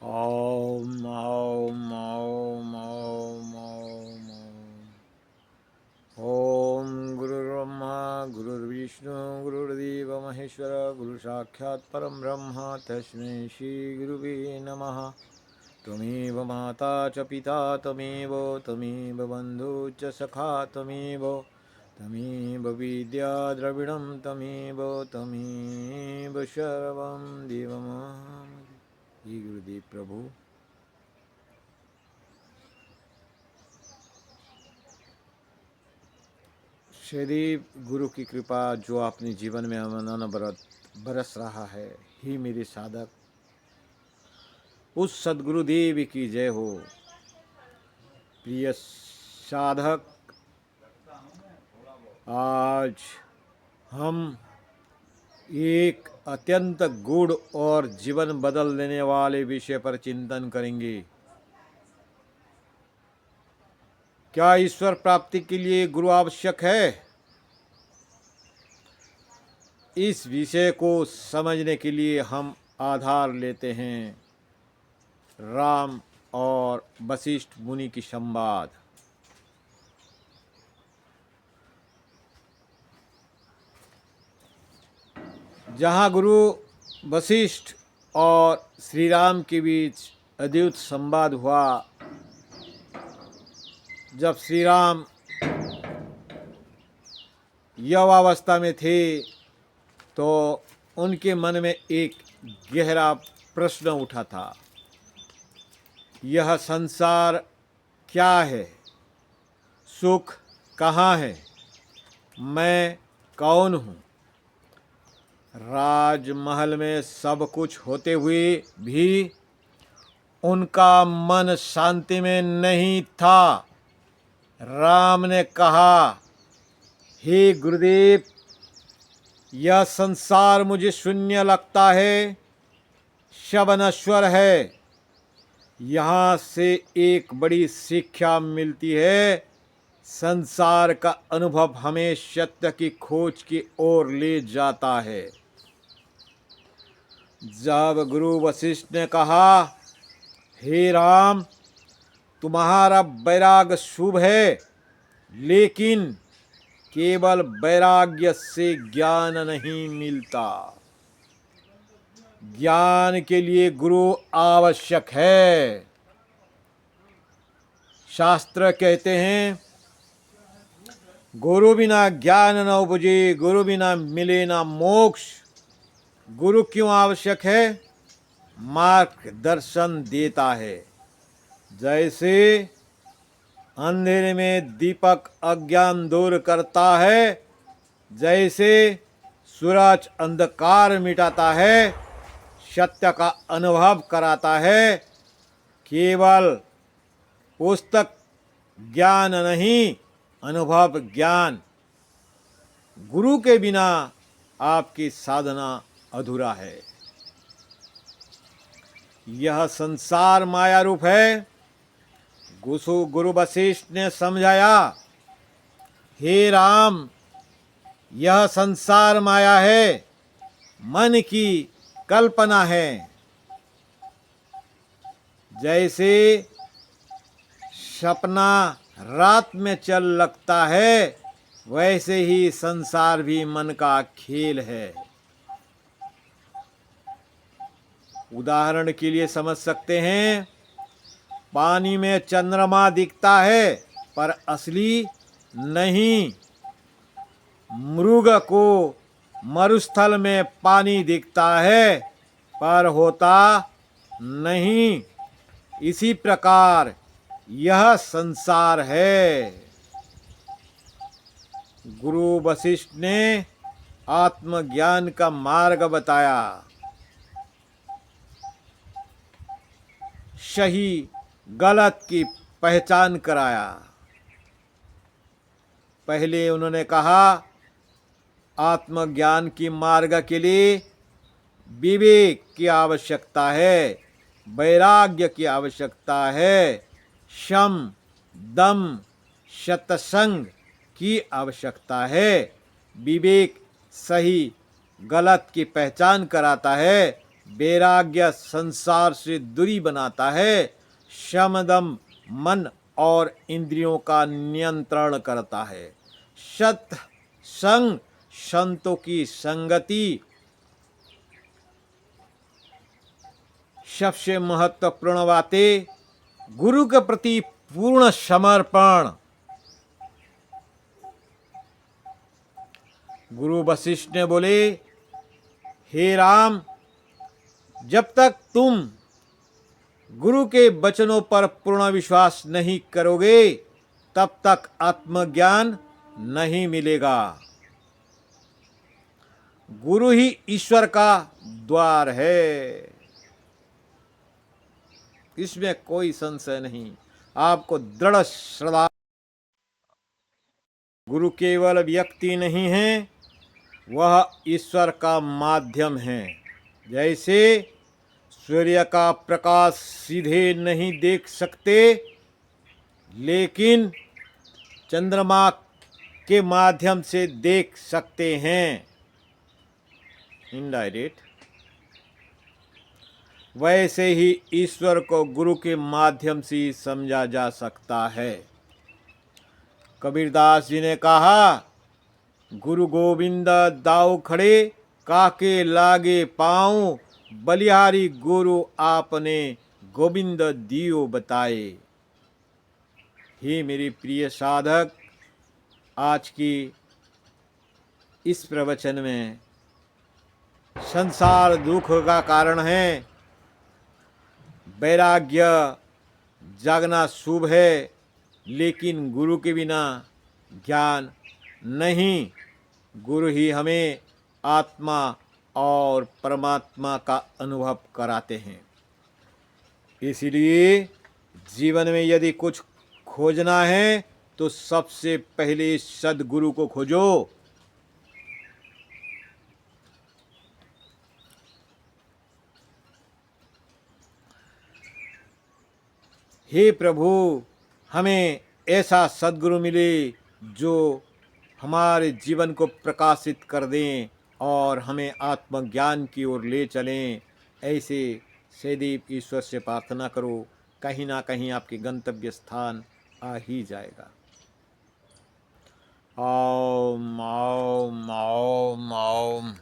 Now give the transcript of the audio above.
ॐ ॐ ॐ ॐ ॐ ॐ गुरुर्ब्रह्मा गुरुर्विष्णु गुरुर्देव महेश्वर गुरुसाक्षात् परं ब्रह्म तस्मै श्रीगुरुवे नमः। त्वमेव माता च पिता त्वमेव बन्धु च सखा त्वमेव विद्या द्रविणं त्वमेव सर्वं देवमहम्। हे गुरुदेव प्रभु। श्री गुरु की कृपा जो अपने जीवन में अनवरत बरस रहा है, ही मेरे साधक, उस सद्गुरुदेव की जय हो। प्रिय साधक, आज हम एक अत्यंत गूढ़ और जीवन बदल देने वाले विषय पर चिंतन करेंगे। क्या ईश्वर प्राप्ति के लिए गुरु आवश्यक है? इस विषय को समझने के लिए हम आधार लेते हैं राम और वशिष्ठ मुनि की संवाद। जहाँ गुरु वशिष्ठ और श्री राम के बीच अद्भुत संवाद हुआ, जब श्री राम यौवावस्था में थे तो उनके मन में एक गहरा प्रश्न उठा था, यह संसार क्या है? सुख कहाँ है? मैं कौन हूँ? राजमहल में सब कुछ होते हुए भी उनका मन शांति में नहीं था। राम ने कहा, हे गुरुदेव, यह संसार मुझे शून्य लगता है, सब नश्वर है। यहाँ से एक बड़ी शिक्षा मिलती है, संसार का अनुभव हमें सत्य की खोज की ओर ले जाता है। जब गुरु वशिष्ठ ने कहा, हे राम, तुम्हारा वैराग्य शुभ है, लेकिन केवल वैराग्य से ज्ञान नहीं मिलता। ज्ञान के लिए गुरु आवश्यक है। शास्त्र कहते हैं, गुरु बिना ज्ञान न उपजे, गुरु बिना मिले न मोक्ष। गुरु क्यों आवश्यक है? मार्गदर्शन देता है। जैसे अंधेरे में दीपक अज्ञान दूर करता है, जैसे सूरज अंधकार मिटाता है, सत्य का अनुभव कराता है। केवल पुस्तक ज्ञान नहीं, अनुभव ज्ञान। गुरु के बिना आपकी साधना अधूरा है। यह संसार माया रूप है। गुरु वशिष्ठ ने समझाया, हे राम, यह संसार माया है, मन की कल्पना है। जैसे सपना रात में चल लगता है, वैसे ही संसार भी मन का खेल है। उदाहरण के लिए समझ सकते हैं, पानी में चंद्रमा दिखता है पर असली नहीं। मृग को मरुस्थल में पानी दिखता है पर होता नहीं। इसी प्रकार यह संसार है। गुरु वशिष्ठ ने आत्मज्ञान का मार्ग बताया, सही गलत की पहचान कराया। पहले उन्होंने कहा, आत्मज्ञान की मार्ग के लिए विवेक की आवश्यकता है, वैराग्य की आवश्यकता है, शम दम सत्संग की आवश्यकता है। विवेक सही गलत की पहचान कराता है, वैराग्य संसार से दूरी बनाता है। शमदम मन और इंद्रियों का नियंत्रण करता है। सत्संग संतों की संगति सबसे महत्वपूर्ण बातें। गुरु के प्रति पूर्ण समर्पण। गुरु वशिष्ठ ने बोले, हे राम, जब तक तुम गुरु के वचनों पर पूर्ण विश्वास नहीं करोगे तब तक आत्मज्ञान नहीं मिलेगा। गुरु ही ईश्वर का द्वार है, इसमें कोई संशय नहीं। आपको दृढ़ श्रद्धा। गुरु केवल व्यक्ति नहीं है, वह ईश्वर का माध्यम है। जैसे सूर्य का प्रकाश सीधे नहीं देख सकते, लेकिन चंद्रमा के माध्यम से देख सकते हैं, इनडायरेक्ट, वैसे ही ईश्वर को गुरु के माध्यम से समझा जा सकता है। कबीरदास जी ने कहा, गुरु गोविंद दाऊ खड़े, काके लागे पाँव, बलिहारी गुरु आपने गोविंद दियो बताए। हे मेरे प्रिय साधक, आज की इस प्रवचन में संसार दुख का कारण है। वैराग्य जागना शुभ है, लेकिन गुरु के बिना ज्ञान नहीं। गुरु ही हमें आत्मा और परमात्मा का अनुभव कराते हैं। इसलिए जीवन में यदि कुछ खोजना है तो सबसे पहले सद्गुरु को खोजो। हे प्रभु, हमें ऐसा सद्गुरु मिले जो हमारे जीवन को प्रकाशित कर दें और हमें आत्मज्ञान की ओर ले चलें। ऐसे सदैव ईश्वर से प्रार्थना करो, कहीं ना कहीं आपके गंतव्य स्थान आ ही जाएगा। ओम ओम ओम ओम।